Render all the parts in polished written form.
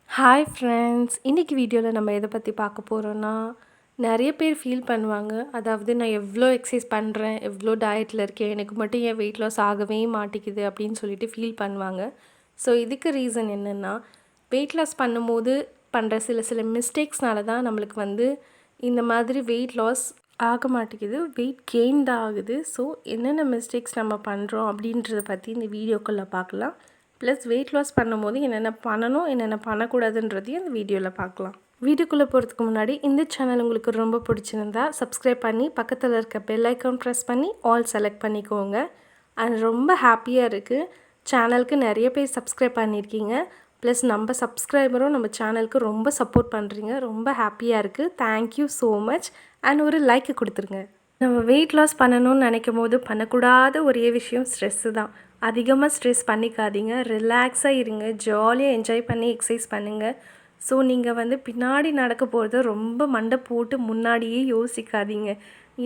Hi friends, இன்றைக்கி வீடியோவில் நம்ம எதை பற்றி பார்க்க போகிறோன்னா, நிறைய பேர் ஃபீல் பண்ணுவாங்க. அதாவது நான் எவ்வளோ எக்ஸசைஸ் பண்ணுறேன், எவ்வளோ டயட்டில் இருக்கேன், எனக்கு மட்டும் ஏன் வெயிட் லாஸ் ஆகவே மாட்டேங்குது அப்படின்னு சொல்லிட்டு ஃபீல் பண்ணுவாங்க. ஸோ இதுக்கு ரீசன் என்னென்னா, வெயிட் லாஸ் பண்ணும்போது பண்ணுற சில சில மிஸ்டேக்ஸ்னால தான் நம்மளுக்கு இந்த மாதிரி வெயிட் லாஸ் ஆக மாட்டேங்குது, வெயிட் கெயின் தான் ஆகுது. ஸோ என்னென்ன மிஸ்டேக்ஸ் நம்ம பண்ணுறோம் அப்படின்றத பற்றி இந்த வீடியோக்குள்ளே பார்க்கலாம். ப்ளஸ் வெயிட் லாஸ் பண்ணும்போது என்னென்ன பண்ணணும், என்னென்ன பண்ணக்கூடாதுன்றதையும் இந்த வீடியோவில் பார்க்கலாம். வீடியோக்குள்ளே போகிறதுக்கு முன்னாடி இந்த சேனல் உங்களுக்கு ரொம்ப பிடிச்சிருந்தா சப்ஸ்கிரைப் பண்ணி பக்கத்தில் இருக்க பெல் ஐக்கான் ப்ரெஸ் பண்ணி ஆல் செலக்ட் பண்ணிக்கோங்க. அண்ட் ரொம்ப ஹாப்பியாக இருக்குது, சேனலுக்கு நிறைய பேர் சப்ஸ்கிரைப் பண்ணியிருக்கீங்க. ப்ளஸ் நம்ம சப்ஸ்கிரைபரும் நம்ம சேனலுக்கு ரொம்ப சப்போர்ட் பண்ணுறீங்க. ரொம்ப ஹாப்பியாக இருக்குது. Thank you so much. அண்ட் ஒரு லைக்கு கொடுத்துருங்க. நம்ம வெயிட் லாஸ் பண்ணணும்னு நினைக்கும் போது பண்ணக்கூடாத ஒரே விஷயம் ஸ்ட்ரெஸ்ஸு தான். அதிகமாக ஸ்ட்ரெஸ் பண்ணிக்காதீங்க, ரிலாக்ஸாக இருங்க, ஜாலியாக என்ஜாய் பண்ணி எக்ஸசைஸ் பண்ணுங்கள். ஸோ நீங்கள் பின்னாடி நடக்க போகிறத ரொம்ப மண்டை போட்டு முன்னாடியே யோசிக்காதீங்க.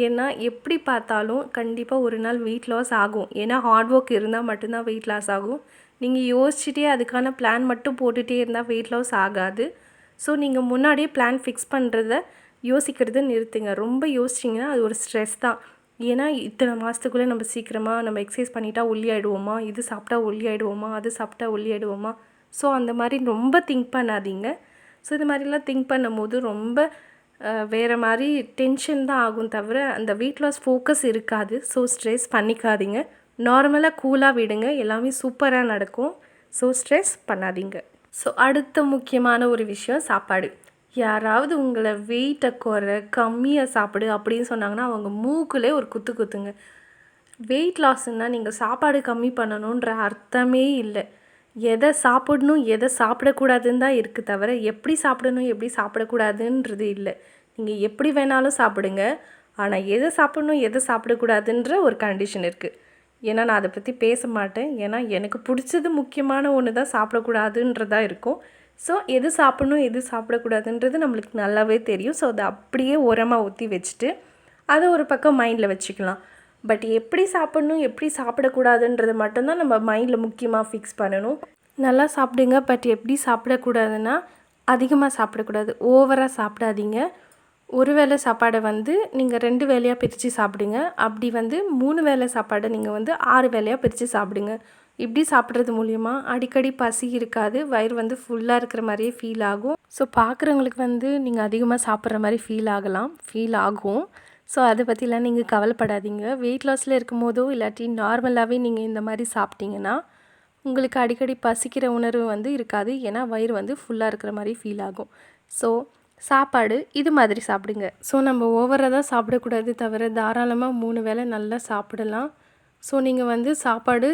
ஏன்னா எப்படி பார்த்தாலும் கண்டிப்பாக ஒரு நாள் வெயிட் லாஸ் ஆகும். ஏன்னா ஹார்ட் ஒர்க் இருந்தால் மட்டும்தான் வெயிட் லாஸ் ஆகும். நீங்கள் யோசிச்சுட்டே அதுக்கான பிளான் மட்டும் போட்டுகிட்டே இருந்தால் வெயிட் லாஸ் ஆகாது. ஸோ நீங்கள் முன்னாடியே பிளான் ஃபிக்ஸ் பண்ணுறத யோசிக்கிறத நிறுத்துங்க. ரொம்ப யோசிச்சிங்கன்னா அது ஒரு ஸ்ட்ரெஸ் தான். ஏன்னா இத்தனை மாதத்துக்குள்ளே நம்ம சீக்கிரமாக நம்ம எக்ஸசைஸ் பண்ணிட்டா ஒல்லி ஆகிடுவோமா, இது சாப்பிட்டா ஒல்லி ஆகிடுவோமா, அது சாப்பிட்டா ஒல்லி ஆகிடுவோமா. ஸோ அந்த மாதிரி ரொம்ப திங்க் பண்ணாதீங்க. ஸோ இது மாதிரிலாம் திங்க் பண்ணும்போது ரொம்ப வேறு மாதிரி டென்ஷன் தான் ஆகும் தவிர அந்த வெயிட் லாஸ் ஃபோக்கஸ் இருக்காது. ஸோ ஸ்ட்ரெஸ் பண்ணிக்காதீங்க, நார்மலாக கூலாக விடுங்க, எல்லாமே சூப்பராக நடக்கும். ஸோ ஸ்ட்ரெஸ் பண்ணாதீங்க. ஸோ அடுத்த முக்கியமான ஒரு விஷயம் சாப்பாடு. யாராவது உங்களை வெயிட்டை குறை, கம்மியாக சாப்பிடு அப்படின்னு சொன்னாங்கன்னா அவங்க மூக்குலே ஒரு குத்து குத்துங்க. வெயிட் லாஸ்னால் நீங்கள் சாப்பாடு கம்மி பண்ணணுன்ற அர்த்தமே இல்லை. எதை சாப்பிடணும் எதை சாப்பிடக்கூடாதுன்னு தான் இருக்குது தவிர எப்படி சாப்பிடணும் எப்படி சாப்பிடக்கூடாதுன்றது இல்லை. நீங்கள் எப்படி வேணாலும் சாப்பிடுங்க, ஆனால் எதை சாப்பிடணும் எதை சாப்பிடக்கூடாதுன்ற ஒரு கண்டிஷன் இருக்குது. ஏன்னா நான் அதை பற்றி பேச மாட்டேன். ஏன்னா எனக்கு பிடிச்சது முக்கியமான ஒன்று தான் சாப்பிடக்கூடாதுன்றதாக இருக்கும். ஸோ எது சாப்பிடணும் எது சாப்பிடக்கூடாதுன்றது நம்மளுக்கு நல்லாவே தெரியும். ஸோ அதை அப்படியே உரமாக ஊற்றி வச்சுட்டு அதை ஒரு பக்கம் மைண்டில் வச்சுக்கலாம். பட் எப்படி சாப்பிடணும் எப்படி சாப்பிடக்கூடாதுன்றது மட்டும்தான் நம்ம மைண்டில் முக்கியமாக ஃபிக்ஸ் பண்ணணும். நல்லா சாப்பிடுங்க, பட் எப்படி சாப்பிடக்கூடாதுன்னா அதிகமாக சாப்பிடக்கூடாது, ஓவராக சாப்பிடாதீங்க. ஒரு வேளை சாப்பாடை நீங்கள் 2 வேளையாக பிரித்து சாப்பிடுங்க. அப்படி 3 வேளை சாப்பாடை நீங்கள் 6 வேளையாக பிரித்து சாப்பிடுங்க. இப்படி சாப்பிட்றது மூலிமா அடிக்கடி பசி இருக்காது, வயிறு ஃபுல்லாக இருக்கிற மாதிரியே ஃபீல் ஆகும். ஸோ பார்க்குறவங்களுக்கு நீங்கள் அதிகமாக சாப்பிட்ற மாதிரி ஃபீல் ஆகும். ஸோ அதை பற்றிலாம் நீங்கள் கவலைப்படாதீங்க. வெயிட் லாஸில் இருக்கும் போதோ இல்லாட்டி நார்மலாகவே நீங்கள் இந்த மாதிரி சாப்பிட்டீங்கன்னா உங்களுக்கு அடிக்கடி பசிக்கிற உணர்வு இருக்காது. ஏன்னா வயிறு ஃபுல்லாக இருக்கிற மாதிரி ஃபீல் ஆகும். ஸோ சாப்பாடு இது மாதிரி சாப்பிடுங்க. ஸோ நம்ம ஓவராக தான் சாப்பிடக்கூடாது தவிர தாராளமாக 3 வேளை நல்லா சாப்பிடலாம். ஸோ நீங்கள் சாப்பாடு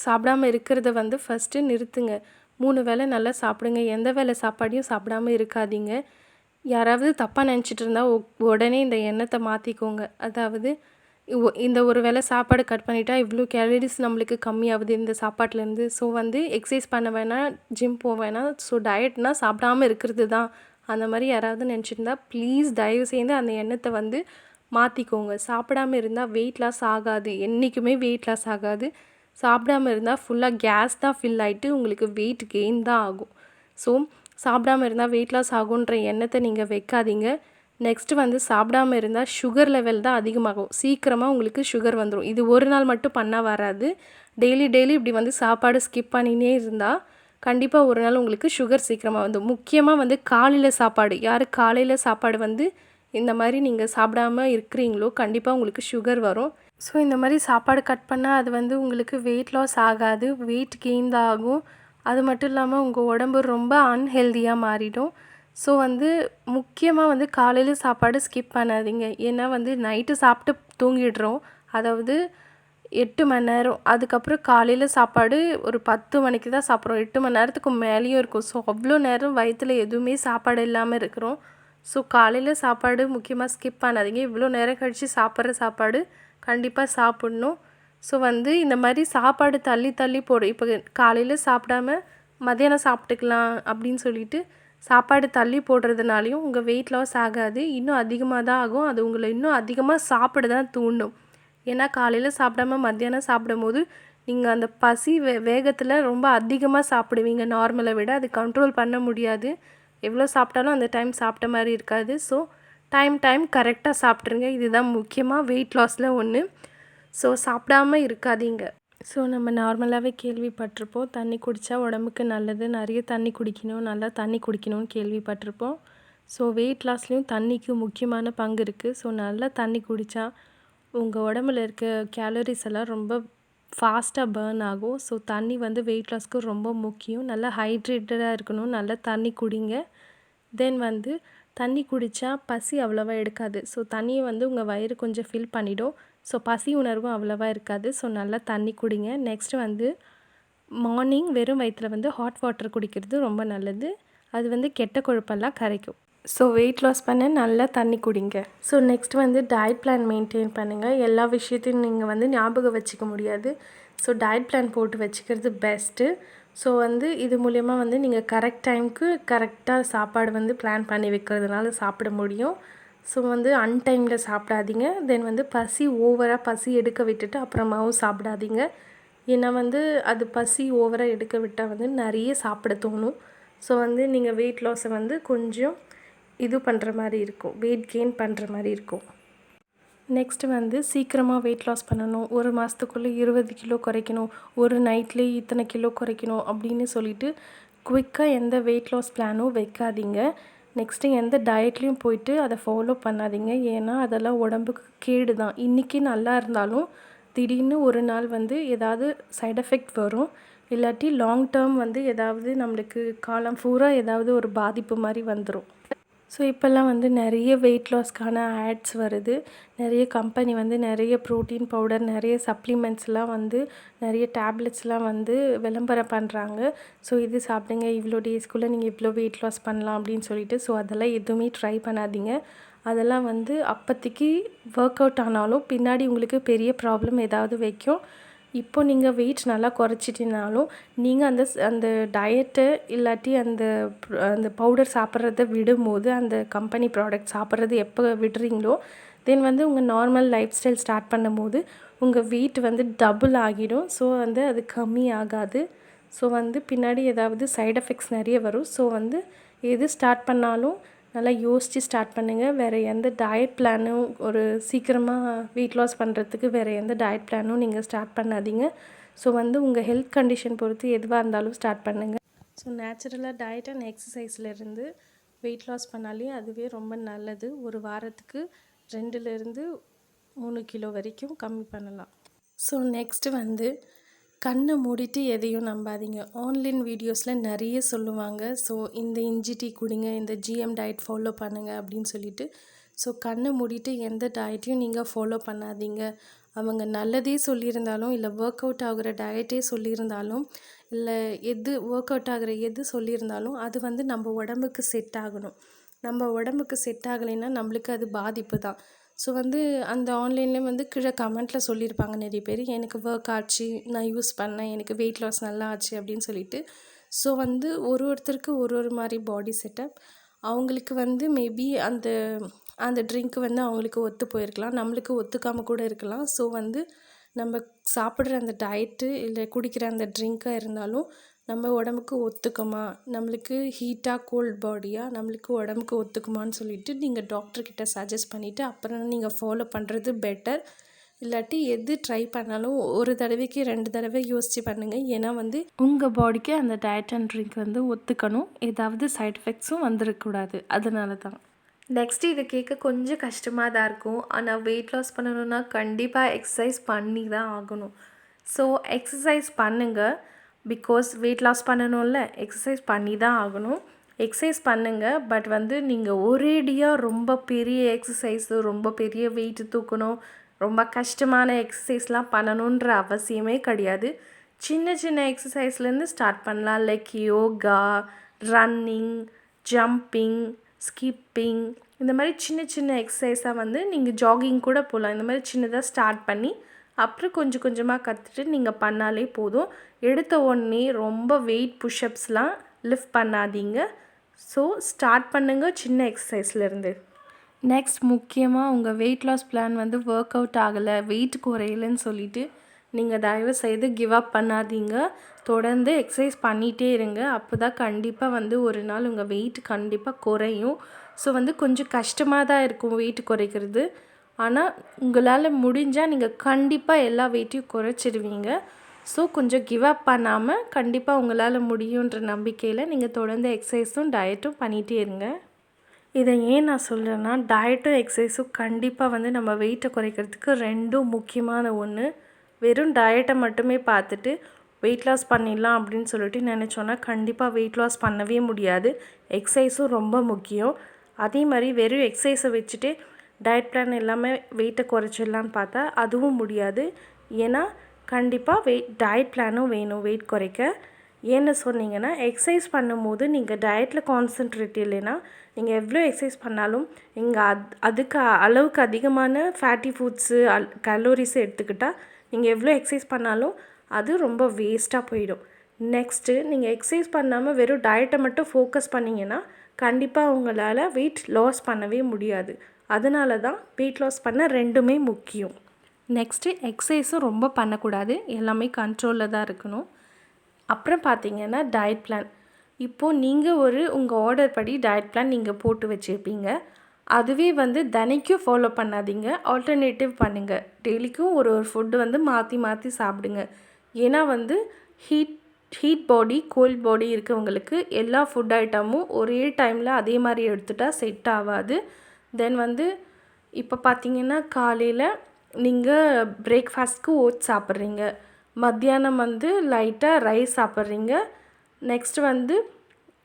சாப்பிடாமல் இருக்கிறத ஃபஸ்ட்டு நிறுத்துங்க. 3 வேளை நல்லா சாப்பிடுங்க. எந்த வேளை சாப்பாடையும் சாப்பிடாமல் இருக்காதீங்க. யாராவது தப்பாக நினச்சிட்டு இருந்தால் உடனே இந்த எண்ணத்தை மாற்றிக்கோங்க. அதாவது இந்த ஒரு வேளை சாப்பாடு கட் பண்ணிட்டா இவ்வளோ கேலரிஸ் நம்மளுக்கு கம்மியாகுது இந்த சாப்பாட்டிலேருந்து. ஸோ எக்ஸசைஸ் பண்ண வேணாம், ஜிம் போக வேணாம், ஸோ டயட்னால் சாப்பிடாமல் இருக்கிறது தான். அந்த மாதிரி யாராவது நினச்சிருந்தா ப்ளீஸ் தயவு செய்து அந்த எண்ணத்தை மாற்றிக்கோங்க. சாப்பிடாமல் இருந்தால் வெயிட் லாஸ் ஆகாது, என்றைக்குமே வெயிட் லாஸ் ஆகாது. சாப்பிடாமல் இருந்தால் ஃபுல்லாக கேஸ் தான் ஃபில் ஆகிட்டு உங்களுக்கு வெயிட் கெயின் தான் ஆகும். ஸோ சாப்பிடாமல் இருந்தால் வெயிட் லாஸ் ஆகுன்ற எண்ணத்தை நீங்கள் வைக்காதீங்க. நெக்ஸ்ட்டு சாப்பிடாமல் இருந்தால் சுகர் லெவல் தான் அதிகமாகும். சீக்கிரமாக உங்களுக்கு சுகர் வந்துடும். இது ஒரு நாள் மட்டும் பண்ணால் வராது. டெய்லி இப்படி சாப்பாடு ஸ்கிப் பண்ணினே இருந்தால் கண்டிப்பாக ஒரு நாள் உங்களுக்கு சுகர் சீக்கிரமாக வந்துடும். முக்கியமாக காலையில் சாப்பாடு, யார் காலையில் சாப்பாடு இந்த மாதிரி நீங்கள் சாப்பிடாமல் இருக்கிறீங்களோ கண்டிப்பாக உங்களுக்கு சுகர் வரும். ஸோ இந்த மாதிரி சாப்பாடு கட் பண்ணால் அது உங்களுக்கு வெயிட் லாஸ் ஆகாது, வெயிட் கெயின் தான் ஆகும். அது மட்டும் இல்லாமல் உங்கள் உடம்பு ரொம்ப அன்ஹெல்தியாக மாறிடும். ஸோ முக்கியமாக காலையில் சாப்பாடு ஸ்கிப் பண்ணாதீங்க. ஏன்னா நைட்டு சாப்பிட்டு தூங்கிடுறோம், அதாவது 8 மணி நேரம். அதுக்கப்புறம் காலையில் சாப்பாடு ஒரு 10 மணிக்கு தான் சாப்பிட்றோம், 8 மணி நேரத்துக்கு மேலேயும் இருக்கும். ஸோ அவ்வளோ நேரம் வயிற்றில் எதுவுமே சாப்பாடு இல்லாமல் இருக்கிறோம். ஸோ காலையில் சாப்பாடு முக்கியமாக ஸ்கிப் பண்ணாதீங்க. இவ்வளோ நேரம் கழித்து சாப்பிட்ற சாப்பாடு கண்டிப்பாக சாப்பிட்ணும். ஸோ இந்த மாதிரி சாப்பாடு தள்ளி போடும். இப்போ காலையில் சாப்பிடாம மத்தியானம் சாப்பிட்டுக்கலாம் அப்படின்னு சொல்லிட்டு சாப்பாடு தள்ளி போடுறதுனாலையும் உங்கள் வெயிட் லாஸ் ஆகாது, இன்னும் அதிகமாக தான் ஆகும். அது உங்களை இன்னும் அதிகமாக சாப்பிட தான் தூண்டும். ஏன்னா காலையில் சாப்பிடாம மத்தியானம் சாப்பிடும் போது நீங்கள் அந்த பசி வேகத்தில் ரொம்ப அதிகமாக சாப்பிடுவீங்க நார்மலை விட. அது கண்ட்ரோல் பண்ண முடியாது. எவ்வளோ சாப்பிட்டாலும் அந்த டைம் சாப்பிட்ட மாதிரி இருக்காது. ஸோ டைம் கரெக்டாக சாப்பிட்ருங்க. இதுதான் முக்கியமாக வெயிட் லாஸில் ஒன்று. ஸோ சாப்பிடாம இருக்காதீங்க. ஸோ நம்ம நார்மலாகவே கேள்விப்பட்டிருப்போம், தண்ணி குடித்தா உடம்புக்கு நல்லது, நிறைய தண்ணி குடிக்கணும், நல்லா தண்ணி குடிக்கணும்னு கேள்விப்பட்டிருப்போம். ஸோ வெயிட் லாஸ்லேயும் தண்ணிக்கு முக்கியமான பங்கு இருக்குது. ஸோ நல்லா தண்ணி குடித்தா உங்கள் உடம்புல இருக்க கேலரிஸ் எல்லாம் ரொம்ப ஃபாஸ்ட்டாக பர்ன் ஆகும். ஸோ தண்ணி வந்து வெயிட் லாஸ்க்கு ரொம்ப முக்கியம். நல்லா ஹைட்ரேட்டடாக இருக்கணும், நல்லா தண்ணி குடிங்க. தென் வந்து தண்ணி குடித்தா பசி அவ்வளோவா எடுக்காது. ஸோ தண்ணியை வந்து உங்கள் வயிறு கொஞ்சம் ஃபில் பண்ணிடும். ஸோ பசி உணர்வும் அவ்வளோவா இருக்காது. ஸோ நல்லா தண்ணி குடிங்க. நெக்ஸ்ட்டு வந்து மார்னிங் வெறும் வயிற்றில் வந்து ஹாட் வாட்டர் குடிக்கிறது ரொம்ப நல்லது. அது வந்து கெட்ட கொழுப்பெல்லாம் கரைக்கும். ஸோ வெயிட் லாஸ் பண்ண நல்லா தண்ணி குடிங்க. ஸோ நெக்ஸ்ட் வந்து டயட் பிளான் மெயின்டைன் பண்ணுங்கள். எல்லா விஷயத்தையும் நீங்கள் வந்து ஞாபகம் வச்சுக்க முடியாது. ஸோ டயட் பிளான் போட்டு வச்சுக்கிறது பெஸ்ட்டு. ஸோ வந்து இது மூலயமா வந்து நீங்கள் கரெக்ட் டைமுக்கு கரெக்டாக சாப்பாடு வந்து பிளான் பண்ணி வைக்கிறதுனால சாப்பிட முடியும். ஸோ வந்து அன்டைமில் சாப்பிடாதீங்க. தென் வந்து ஓவராக பசி எடுக்க விட்டுட்டு அப்புறமாவும் சாப்பிடாதீங்க. ஏன்னா வந்து அது பசி ஓவராக எடுக்க விட்டால் வந்து நிறைய சாப்பிட தோணும். ஸோ வந்து நீங்கள் வெயிட் லாஸை வந்து கொஞ்சம் இது பண்ணுற மாதிரி இருக்கும், வெயிட் கெயின் பண்ணுற மாதிரி இருக்கும். நெக்ஸ்ட்டு வந்து சீக்கிரமாக வெயிட் லாஸ் பண்ணணும், ஒரு மாதத்துக்குள்ளே 20 கிலோ குறைக்கணும், ஒரு நைட்லேயே இத்தனை கிலோ குறைக்கணும் அப்படின்னு சொல்லிட்டு குயிக்காக எந்த வெயிட் லாஸ் பிளானும் வைக்காதீங்க. நெக்ஸ்ட்டு எந்த டயட்லேயும் போயிட்டு அதை ஃபாலோ பண்ணாதீங்க. ஏன்னா அதெல்லாம் உடம்புக்கு கேடு தான். இன்றைக்கி நல்லா இருந்தாலும் திடீர்னு ஒரு நாள் வந்து ஏதாவது சைட் எஃபெக்ட் வரும். இல்லாட்டி லாங் டேர்ம் வந்து ஏதாவது நம்மளுக்கு காலம் பூரா ஏதாவது ஒரு பாதிப்பு மாதிரி வந்துடும். ஸோ இப்போல்லாம் வந்து நிறைய வெயிட் லாஸ்க்கான ஆட்ஸ் வருது. நிறைய கம்பெனி வந்து நிறைய ப்ரோட்டீன் பவுடர், நிறைய சப்ளிமெண்ட்ஸ்லாம் வந்து நிறைய டேப்லெட்ஸ்லாம் வந்து விளம்பரம் பண்ணுறாங்க. ஸோ இது சாப்பிடுங்க, இவ்வளோ டேஸ்க்குள்ளே நீங்கள் இவ்வளோ வெயிட் லாஸ் பண்ணலாம் அப்படின்னு சொல்லிட்டு. ஸோ அதெல்லாம் எதுவுமே ட்ரை பண்ணாதீங்க. அதெல்லாம் வந்து அப்போதைக்கு ஒர்க் அவுட் ஆனாலும் பின்னாடி உங்களுக்கு பெரிய ப்ராப்ளம் ஏதாவது வைக்கும். இப்போ நீங்கள் வெயிட் நல்லா குறைச்சிட்டினாலும் நீங்கள் அந்த டயட்டை இல்லாட்டி அந்த பவுடர் சாப்பிட்றத விடும்போது, அந்த கம்பெனி ப்ராடக்ட் சாப்பிட்றது எப்போ விடுறீங்களோ தென் வந்து உங்கள் நார்மல் லைஃப் ஸ்டைல் ஸ்டார்ட் பண்ணும்போது உங்கள் வெயிட் வந்து டபுள் ஆகிடும். ஸோ வந்து அது கம்மி ஆகாது. ஸோ வந்து பின்னாடி ஏதாவது சைட் எஃபெக்ட்ஸ் நிறைய வரும். ஸோ வந்து எது ஸ்டார்ட் பண்ணாலும் நல்லா யோசித்து ஸ்டார்ட் பண்ணுங்கள். வேறு எந்த டயட் பிளானும் ஒரு சீக்கிரமாக வெயிட் லாஸ் பண்ணுறதுக்கு வேறு எந்த டயட் பிளானும் நீங்கள் ஸ்டார்ட் பண்ணாதீங்க. ஸோ வந்து உங்கள் ஹெல்த் கண்டிஷன் பொறுத்து எதுவாக இருந்தாலும் ஸ்டார்ட் பண்ணுங்கள். ஸோ நேச்சுரலாக டயட் அண்ட் எக்ஸசைஸ்லேருந்து வெயிட் லாஸ் பண்ணாலே அதுவே ரொம்ப நல்லது. ஒரு வாரத்துக்கு 2லேருந்து 3 கிலோ வரைக்கும் கம்மி பண்ணலாம். ஸோ நெக்ஸ்ட்டு வந்து கண்ணை மூடிட்டு எதையும் நம்பாதீங்க. ஆன்லைன் வீடியோஸில் நிறைய சொல்லுவாங்க. ஸோ இந்த இஞ்சி டீ குடிங்க, இந்த ஜிஎம் டயட் ஃபாலோ பண்ணுங்கள் அப்படின்னு சொல்லிட்டு. ஸோ கண்ணை மூடிட்டு எந்த டயட்டையும் நீங்கள் ஃபாலோ பண்ணாதீங்க. அவங்க நல்லதே சொல்லியிருந்தாலும், இல்லை ஒர்க் அவுட் ஆகிற டயட்டே சொல்லியிருந்தாலும், இல்லை ஒர்க் அவுட் ஆகிற எது சொல்லியிருந்தாலும் அது வந்து நம்ம உடம்புக்கு செட் ஆகணும். நம்ம உடம்புக்கு செட் ஆகலைன்னா நம்மளுக்கு அது பாதிப்பு தான். ஸோ வந்து அந்த ஆன்லைன்லேயே வந்து கீழே கமெண்ட்டில் சொல்லியிருப்பாங்க நிறைய பேர், எனக்கு ஒர்க் ஆச்சு, நான் யூஸ் பண்ணேன், எனக்கு வெயிட் லாஸ் நல்லா ஆச்சு அப்படின்னு சொல்லிட்டு. ஸோ வந்து ஒருத்தருக்கு ஒரு மாதிரி பாடி செட்டப். அவங்களுக்கு வந்து மேபி அந்த ட்ரிங்க் வந்து அவங்களுக்கு ஒத்து போயிருக்கலாம், நம்மளுக்கு ஒத்துக்காமல் கூட இருக்கலாம். ஸோ வந்து நம்ம சாப்பிட்ற அந்த டயட்டு இல்லை குடிக்கிற அந்த ட்ரிங்காக இருந்தாலும் நம்ம உடம்புக்கு ஒத்துக்குமா, நம்மளுக்கு ஹீட்டாக கோல்ட் பாடியாக நம்மளுக்கு உடம்புக்கு ஒத்துக்குமான்னு சொல்லிவிட்டு நீங்கள் டாக்டர்கிட்ட சஜஸ்ட் பண்ணிவிட்டு அப்புறம் நீங்கள் ஃபாலோ பண்ணுறது பெட்டர். இல்லாட்டி எது ட்ரை பண்ணாலும் ஒரு தடவைக்கு 2 தடவை யோசித்து பண்ணுங்கள். ஏன்னா வந்து உங்கள் பாடிக்கு அந்த டயட் அண்ட் ட்ரிங்க் வந்து ஒத்துக்கணும், ஏதாவது சைட் எஃபெக்ட்ஸும் வந்துடக்கூடாது. அதனால தான். நெக்ஸ்ட்டு இதை கேட்க கொஞ்சம் கஷ்டமாக தான் இருக்கும். ஆனால் வெயிட் லாஸ் பண்ணணுன்னா கண்டிப்பாக எக்ஸசைஸ் பண்ணி தான் ஆகணும். ஸோ எக்ஸசைஸ் பண்ணுங்கள். பிகாஸ் வெயிட் லாஸ் பண்ணணும்ல, எக்ஸசைஸ் பண்ணி தான் ஆகணும். எக்ஸசைஸ் பண்ணுங்கள். பட் வந்து நீங்கள் ஒரேடியாக ரொம்ப பெரிய எக்ஸசைஸு, ரொம்ப பெரிய வெயிட்டு தூக்கணும், ரொம்ப கஷ்டமான எக்ஸசைஸ்லாம் பண்ணணுன்ற அவசியமே கிடையாது. சின்ன சின்ன எக்ஸசைஸ்லேருந்து ஸ்டார்ட் பண்ணலாம். Like yoga, running, jumping, skipping, இந்த மாதிரி சின்ன சின்ன எக்ஸசைஸாக வந்து நீங்கள் ஜாகிங் கூட போகலாம். இந்த மாதிரி சின்னதாக ஸ்டார்ட் பண்ணி அப்புறம் கொஞ்சம் கொஞ்சமாக கற்றுட்டு நீங்கள் பண்ணாலே போதும். எடுத்த உடனே ரொம்ப வெயிட் புஷ்அப்ஸ்லாம் லிஃப்ட் பண்ணாதீங்க. ஸோ ஸ்டார்ட் பண்ணுங்கள் சின்ன எக்ஸசைஸ்லேருந்து. நெக்ஸ்ட் முக்கியமாக உங்கள் வெயிட் லாஸ் பிளான் வந்து ஒர்க் அவுட் ஆகலை, வெயிட் குறையலைன்னு சொல்லிவிட்டு நீங்கள் தயவு செய்து கிவ் அப் பண்ணாதீங்க. தொடர்ந்து எக்ஸசைஸ் பண்ணிகிட்டே இருங்க. அப்போ தான் கண்டிப்பாக வந்து ஒரு நாள் உங்கள் வெயிட் கண்டிப்பாக குறையும். ஸோ வந்து கொஞ்சம் கஷ்டமாக தான் இருக்கும் வெயிட் குறைக்கிறது. ஆனால் உங்களால் முடிஞ்சால் நீங்கள் கண்டிப்பாக எல்லா வெயிட்டையும் குறைச்சிடுவீங்க. ஸோ கொஞ்சம் கிவ் அப் பண்ணாமல் கண்டிப்பாக உங்களால் முடியுன்ற நம்பிக்கையில் நீங்கள் தொடர்ந்து எக்ஸசைஸும் டயட்டும் பண்ணிகிட்டே இருங்க. இதை ஏன் நான் சொல்கிறேன்னா, டயட்டும் எக்ஸசைஸும் கண்டிப்பாக வந்து நம்ம வெயிட்டை குறைக்கிறதுக்கு ரெண்டும் முக்கியமான ஒன்று. வெறும் டயட்டை மட்டுமே பார்த்துட்டு வெயிட் லாஸ் பண்ணிடலாம் அப்படின்னு சொல்லிட்டு நினச்சோன்னா கண்டிப்பாக வெயிட் லாஸ் பண்ணவே முடியாது. எக்ஸசைஸும் ரொம்ப முக்கியம். அதே மாதிரி வெறும் எக்ஸசைஸை வச்சுட்டு டயட் பிளான் எல்லாமே வெயிட்டை குறைச்சிடலான்னு பார்த்தா அதுவும் முடியாது. ஏன்னா கண்டிப்பாக டயட் பிளானும் வேணும் வெயிட் குறைக்க. ஏன்னு சொன்னீங்கன்னா, எக்ஸசைஸ் பண்ணும்போது நீங்கள் டயட்டில் கான்சன்ட்ரேட் இல்லைன்னா நீங்கள் எவ்வளோ எக்ஸசைஸ் பண்ணாலும் நீங்கள் அதுக்கு அளவுக்கு அதிகமான ஃபேட்டி ஃபுட்ஸு கலோரிஸு எடுத்துக்கிட்டால் நீங்கள் எவ்வளோ எக்ஸசைஸ் பண்ணாலும் அது ரொம்ப வேஸ்ட்டாக போயிடும். நெக்ஸ்ட்டு நீங்கள் எக்ஸசைஸ் பண்ணாமல் வெறும் டயட்டை மட்டும் ஃபோக்கஸ் பண்ணிங்கன்னா கண்டிப்பாக உங்களால் வெயிட் லாஸ் பண்ணவே முடியாது. அதனால தான் வெயிட் லாஸ் பண்ண ரெண்டுமே முக்கியம். நெக்ஸ்ட்டு எக்ஸசைஸும் ரொம்ப பண்ணக்கூடாது. எல்லாமே கண்ட்ரோலில் தான் இருக்கணும். அப்புறம் பார்த்தீங்கன்னா டயட் பிளான். இப்போது நீங்கள் உங்கள் ஆர்டர் படி டயட் பிளான் நீங்கள் போட்டு வச்சுருப்பீங்க. அதுவே வந்து தினைக்கும் ஃபாலோ பண்ணாதீங்க. ஆல்டர்னேட்டிவ் பண்ணுங்கள். டெய்லிக்கும் ஒரு ஃபுட்டு வந்து மாற்றி மாற்றி சாப்பிடுங்க. ஏன்னா வந்து ஹீட் பாடி கோல்ட் பாடி இருக்கவங்களுக்கு எல்லா ஃபுட் ஐட்டமும் ஒரே டைமில் அதே மாதிரி எடுத்துட்டால் செட் ஆகாது. தென் வந்து இப்போ பார்த்தீங்கன்னா காலையில் நீங்கள் பிரேக்ஃபாஸ்ட்க்கு ஓட்ஸ் சாப்பிட்றீங்க. மத்தியானம் வந்து லைட்டாக ரைஸ் சாப்பிட்றீங்க. நெக்ஸ்ட்டு வந்து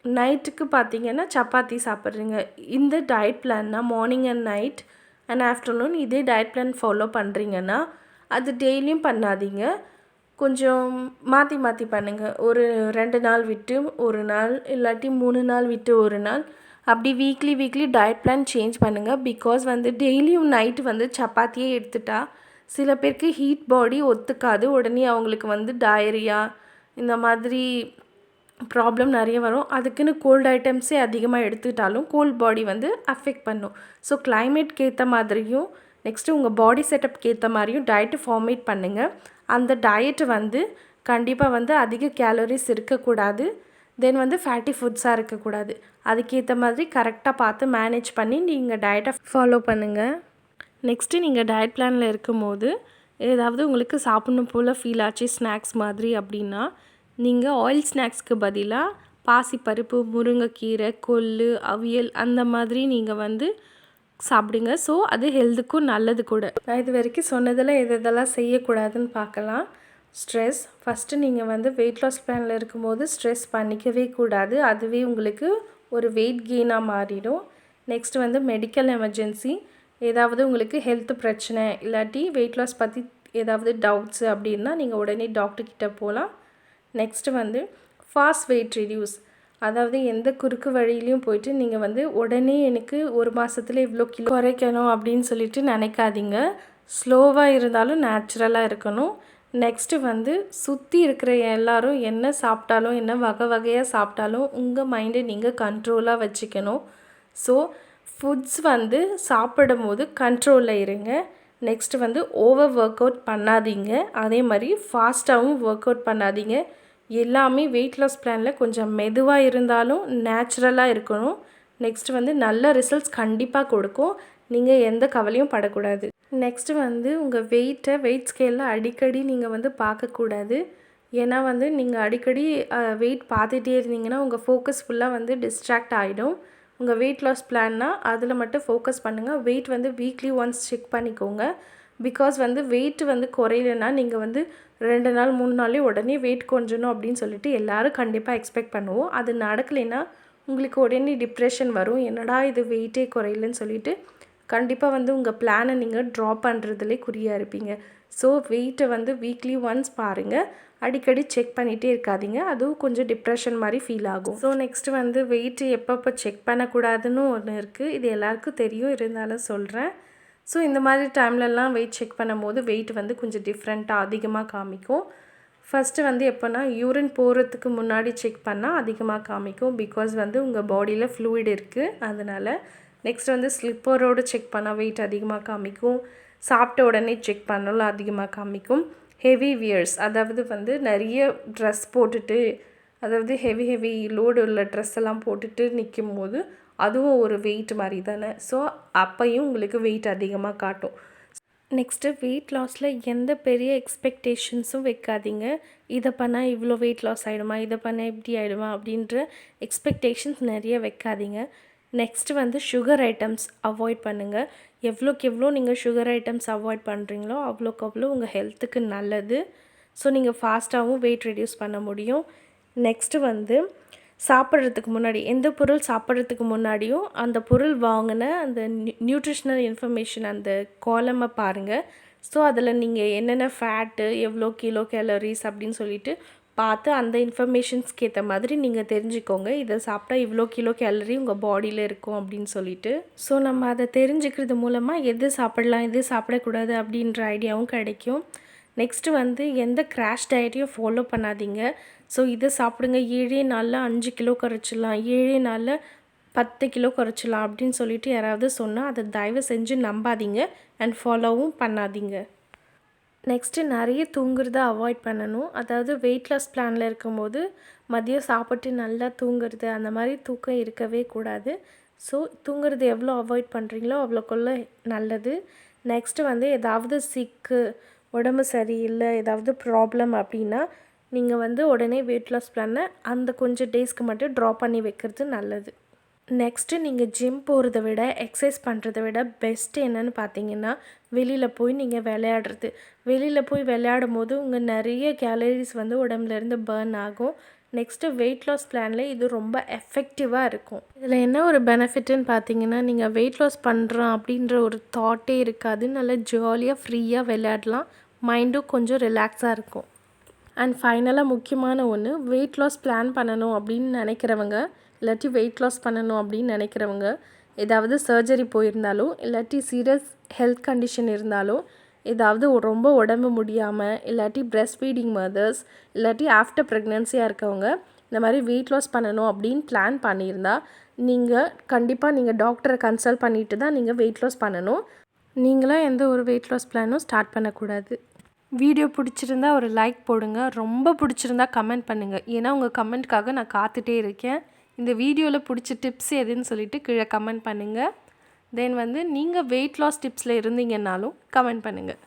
நைட்டுக்கு பார்த்தீங்கன்னா சப்பாத்தி சாப்பிட்றீங்க. இந்த டயட் பிளான்னா morning and night and afternoon இதே டயட் பிளான் ஃபாலோ பண்ணுறீங்கன்னா அது டெய்லியும் பண்ணாதீங்க. கொஞ்சம் மாற்றி மாற்றி பண்ணுங்கள். ஒரு 2 நாள் விட்டு ஒரு நாள், இல்லாட்டி 3 நாள் விட்டு ஒரு நாள், அப்படி வீக்லி டயட் பிளான் சேஞ்ச் பண்ணுங்கள். பிகாஸ் வந்து டெய்லியும் நைட்டு வந்து சப்பாத்தியே எடுத்துட்டா சில பேருக்கு ஹீட் பாடி ஒத்துக்காது. உடனே அவங்களுக்கு வந்து டயரியா இந்த மாதிரி ப்ராப்ளம் நிறைய வரும். அதுக்குன்னு கோல்டு ஐட்டம்ஸே அதிகமாக எடுத்துக்கிட்டாலும் கோல்ட் பாடி வந்து அஃபெக்ட் பண்ணும். ஸோ கிளைமேட்க்கு ஏற்ற மாதிரியும் நெக்ஸ்ட்டு உங்கள் பாடி செட்டப்க்கு ஏற்ற மாதிரியும் டயட்டு ஃபார்மேட் பண்ணுங்கள். அந்த டயட்டு வந்து கண்டிப்பாக வந்து அதிக கேலரிஸ் இருக்கக்கூடாது. தென் வந்து ஃபேட்டி ஃபுட்ஸாக இருக்கக்கூடாது. அதுக்கேற்ற மாதிரி கரெக்டாக பார்த்து மேனேஜ் பண்ணி நீங்கள் டயட்டை ஃபாலோ பண்ணுங்கள். நெக்ஸ்ட்டு நீங்கள் டயட் பிளானில் இருக்கும்போது ஏதாவது உங்களுக்கு சாப்பிட்ணும் போல் ஃபீல் ஆச்சு ஸ்நாக்ஸ் மாதிரி அப்படின்னா நீங்கள் ஆயில் ஸ்நாக்ஸ்க்கு பதிலாக பாசிப்பருப்பு, முருங்கைக்கீரை, கொள்ளு, அவியல் அந்த மாதிரி நீங்கள் வந்து சாப்பிடுங்க. ஸோ அது ஹெல்த்துக்கும் நல்லது கூட. நான் இது வரைக்கும் சொன்னதில் எதெல்லாம் செய்யக்கூடாதுன்னு பார்க்கலாம். ஸ்ட்ரெஸ் ஃபஸ்ட்டு நீங்கள் வந்து வெயிட் லாஸ் பிளானில் இருக்கும்போது ஸ்ட்ரெஸ் பண்ணிக்கவே கூடாது. அதுவே உங்களுக்கு ஒரு வெயிட் கெயினாக மாறிடும். நெக்ஸ்ட்டு வந்து மெடிக்கல் எமர்ஜென்சி, ஏதாவது உங்களுக்கு ஹெல்த் பிரச்சனை இல்லாட்டி வெயிட் லாஸ் பற்றி ஏதாவது டவுட்ஸு அப்படின்னா நீங்கள் உடனே டாக்டர்கிட்ட போகலாம். நெக்ஸ்ட்டு வந்து ஃபாஸ்ட் வெயிட் ரெடியூஸ், அதாவது எந்த குறுக்கு வழியிலையும் போயிட்டு நீங்கள் வந்து உடனே எனக்கு ஒரு மாதத்தில் இவ்வளோ கிலோ குறைக்கணும் அப்படின்னு சொல்லிட்டு நினைக்காதீங்க. ஸ்லோவாக இருந்தாலும் நேச்சுரலாக இருக்கணும். நெக்ஸ்ட்டு வந்து சுற்றி இருக்கிற எல்லாரும் என்ன சாப்பிட்டாலும் என்ன வகை வகையாக சாப்பிட்டாலும் உங்கள் மைண்டை நீங்கள் கண்ட்ரோலாக வச்சுக்கணும். ஸோ ஃபுட்ஸ் வந்து சாப்பிடும் போது கண்ட்ரோலில் இருங்க. நெக்ஸ்ட்டு வந்து ஓவர் ஒர்க் அவுட் பண்ணாதீங்க. அதே மாதிரி ஃபாஸ்ட்டாகவும் ஒர்க் அவுட் பண்ணாதீங்க. எல்லாமே வெயிட் லாஸ் பிளானில் கொஞ்சம் மெதுவாக இருந்தாலும் நேச்சுரலாக இருக்கணும். நெக்ஸ்ட்டு வந்து நல்ல ரிசல்ட்ஸ் கண்டிப்பாக கொடுக்கும். நீங்கள் எந்த கவலையும் படக்கூடாது. நெக்ஸ்ட்டு வந்து உங்கள் வெயிட் ஸ்கேலில் அடிக்கடி நீங்கள் வந்து பார்க்கக்கூடாது. ஏன்னா வந்து நீங்கள் அடிக்கடி வெயிட் பார்த்துட்டே இருந்தீங்கன்னா உங்கள் ஃபோக்கஸ் ஃபுல்லாக வந்து டிஸ்ட்ராக்ட் ஆகிடும். உங்கள் வெயிட் லாஸ் பிளான்னா அதில் மட்டும் ஃபோக்கஸ் பண்ணுங்கள். வெயிட் வந்து வீக்லி ஒன்ஸ் செக் பண்ணிக்கோங்க. பிகாஸ் வந்து வெயிட் வந்து குறையலைன்னா நீங்கள் வந்து 2 நாள் 3 நாள்லேயே உடனே வெயிட் கொஞ்சணும் அப்படின்னு சொல்லிட்டு எல்லோரும் கண்டிப்பாக எக்ஸ்பெக்ட் பண்ணுவோம். அது நடக்கலைன்னா உங்களுக்கு உடனே டிப்ரெஷன் வரும். என்னடா இது வெயிட்டே குறையலன்னு சொல்லிட்டு கண்டிப்பாக வந்து உங்கள் பிளானை நீங்கள் ட்ரா பண்ணுறதுலே குறியாக இருப்பீங்க. ஸோ வெயிட்டை வந்து வீக்லி ஒன்ஸ் பாருங்கள். அடிக்கடி செக் பண்ணிகிட்டே இருக்காதீங்க. அதுவும் கொஞ்சம் டிப்ரெஷன் மாதிரி ஃபீல் ஆகும். ஸோ நெக்ஸ்ட்டு வந்து வெயிட்டு எப்பப்போ செக் பண்ணக்கூடாதுன்னு ஒன்று இருக்குது. இது எல்லாருக்கும் தெரியும், இருந்தாலும் சொல்கிறேன். ஸோ இந்த மாதிரி டைம்லலாம் வெயிட் செக் பண்ணும்போது வெயிட் வந்து கொஞ்சம் டிஃப்ரெண்ட்டாக அதிகமாக காமிக்கும். ஃபஸ்ட்டு வந்து எப்போனா யூரின் போகிறதுக்கு முன்னாடி செக் பண்ணால் அதிகமாக காமிக்கும். பிகாஸ் வந்து உங்கள் பாடியில் ஃப்ளூயிட் இருக்குது அதனால். நெக்ஸ்ட் வந்து ஸ்லிப்பரோடு செக் பண்ணால் வெயிட் அதிகமாக காமிக்கும். சாப்பிட்ட உடனே செக் பண்ணாலும் அதிகமாக காமிக்கும். ஹெவி வியர்ஸ், அதாவது வந்து நிறைய ட்ரெஸ் போட்டுட்டு, அதாவது ஹெவி லோடு உள்ள ட்ரெஸ் எல்லாம் போட்டுட்டு நிற்கும்போது அதுவும் ஒரு வெயிட் மாதிரி தானே. ஸோ அப்பையும் உங்களுக்கு வெயிட் அதிகமாக காட்டும். நெக்ஸ்ட்டு வெயிட் லாஸில் எந்த பெரிய எக்ஸ்பெக்டேஷன்ஸும் வைக்காதீங்க. இதை பண்ணால் இவ்வளோ வெயிட் லாஸ் ஆகிடுமா, இதை பண்ணால் இப்படி ஆகிடுமா அப்படின்ற எக்ஸ்பெக்டேஷன்ஸ் நிறைய வைக்காதீங்க. நெக்ஸ்ட்டு வந்து சுகர் ஐட்டம்ஸ் அவாய்ட் பண்ணுங்கள். எவ்வளோக்கு எவ்வளோ நீங்கள் சுகர் ஐட்டம்ஸ் அவாய்ட் பண்ணுறீங்களோ அவ்வளோக்கு அவ்வளோ உங்கள் ஹெல்த்துக்கு நல்லது. ஸோ நீங்கள் ஃபாஸ்ட்டாகவும் வெயிட் ரெடியூஸ் பண்ண முடியும். நெக்ஸ்ட்டு வந்து சாப்பிட்றதுக்கு முன்னாடி, எந்த பொருள் சாப்பிட்றதுக்கு முன்னாடியும் அந்த பொருள் வாங்கின அந்த நியூட்ரிஷ்னல் இன்ஃபர்மேஷன் அந்த காலமை பாருங்கள். ஸோ அதில் நீங்கள் என்னென்ன ஃபேட்டு, எவ்வளோ கிலோ கேலரிஸ் அப்படின்னு சொல்லிட்டு பார்த்து அந்த இன்ஃபர்மேஷன்ஸ்க்கு ஏற்ற மாதிரி நீங்கள் தெரிஞ்சுக்கோங்க. இதை சாப்பிட்டா இவ்வளோ கிலோ கேலரி உங்கள் பாடியில் இருக்கும் அப்படின்னு சொல்லிட்டு. ஸோ நம்ம அதை தெரிஞ்சுக்கிறது மூலமாக எது சாப்பிடலாம், எது சாப்பிடக்கூடாது அப்படின்ற ஐடியாவும் கிடைக்கும். நெக்ஸ்ட்டு வந்து எந்த கிராஷ் டயட்டையும் ஃபாலோ பண்ணாதீங்க. ஸோ இதை சாப்பிடுங்க, 7 நாளில் 5 கிலோ குறைச்சிடலாம், 7 நாளில் 10 கிலோ குறைச்சிடலாம் அப்படின்னு சொல்லிட்டு யாராவது சொன்னால் அதை தயவு செஞ்சு நம்பாதீங்க அண்ட் ஃபாலோவும் பண்ணாதீங்க. நெக்ஸ்ட்டு நிறைய தூங்குறத அவாய்ட் பண்ணணும். அதாவது வெயிட் லாஸ் பிளானில் இருக்கும்போது மதியம் சாப்பிட்டு நல்லா தூங்குறது, அந்த மாதிரி தூக்கம் இருக்கவே கூடாது. ஸோ தூங்குறது எவ்வளோ அவாய்ட் பண்ணுறீங்களோ அவ்வளோக்குள்ள நல்லது. நெக்ஸ்ட்டு வந்து ஏதாவது சிக்கு, உடம்பு சரியில்லை, ஏதாவது ப்ராப்ளம் அப்படின்னா நீங்கள் வந்து உடனே வெயிட் லாஸ் பிளானை அந்த கொஞ்சம் டேஸ்க்கு மட்டும் ட்ராப் பண்ணி வைக்கிறது நல்லது. நெக்ஸ்ட்டு நீங்கள் ஜிம் போகிறத விட, எக்ஸசைஸ் பண்ணுறத விட பெஸ்ட்டு என்னென்னு பார்த்தீங்கன்னா வெளியில் போய் நீங்கள் விளையாடுறது. வெளியில் போய் விளையாடும் போது உங்கள் நிறைய கேலரிஸ் வந்து உடம்புலேருந்து பர்ன் ஆகும். நெக்ஸ்ட்டு வெயிட் லாஸ் பிளானில் இது ரொம்ப எஃபெக்டிவாக இருக்கும். இதில் என்ன ஒரு பெனிஃபிட்டுன்னு பார்த்தீங்கன்னா, நீங்கள் வெயிட் லாஸ் பண்ணுறோம் அப்படின்ற ஒரு தாட்டே இருக்காது. நல்லா ஜாலியாக ஃப்ரீயாக விளையாடலாம். மைண்டும் கொஞ்சம் ரிலாக்ஸாக இருக்கும். அண்ட் ஃபைனலாக முக்கியமான ஒன்று, வெயிட் லாஸ் பிளான் பண்ணணும் அப்படின்னு நினைக்கிறவங்க, இல்லாட்டி வெயிட் லாஸ் பண்ணணும் அப்படின்னு நினைக்கிறவங்க, ஏதாவது சர்ஜரி போயிருந்தாலோ இல்லாட்டி சீரியஸ் ஹெல்த் கண்டிஷன் இருந்தாலோ, ஏதாவது ரொம்ப உடம்பு முடியாமல், இல்லாட்டி பிரெஸ்ட் ஃபீடிங் மதர்ஸ், இல்லாட்டி ஆஃப்டர் ப்ரெக்னென்சியாக இருக்கவங்க இந்த மாதிரி வெயிட் லாஸ் பண்ணணும் அப்படின்னு பிளான் பண்ணியிருந்தா நீங்கள் கண்டிப்பாக டாக்டரை கன்சல்ட் பண்ணிவிட்டு தான் நீங்கள் வெயிட் லாஸ் பண்ணணும். நீங்களாம் எந்த ஒரு வெயிட் லாஸ் பிளானும் ஸ்டார்ட் பண்ணக்கூடாது. வீடியோ பிடிச்சிருந்தா ஒரு லைக் போடுங்க. ரொம்ப பிடிச்சிருந்தா கமெண்ட் பண்ணுங்கள். ஏன்னா உங்கள் கமெண்ட்காக நான் காத்துட்டே இருக்கேன். இந்த வீடியோவில் பிடிச்ச டிப்ஸ் எதுன்னு சொல்லிட்டு கீழே கமெண்ட் பண்ணுங்கள். தென் வந்து நீங்கள் வெயிட் லாஸ் டிப்ஸில் இருந்தீங்கன்னாலும் கமெண்ட் பண்ணுங்கள்.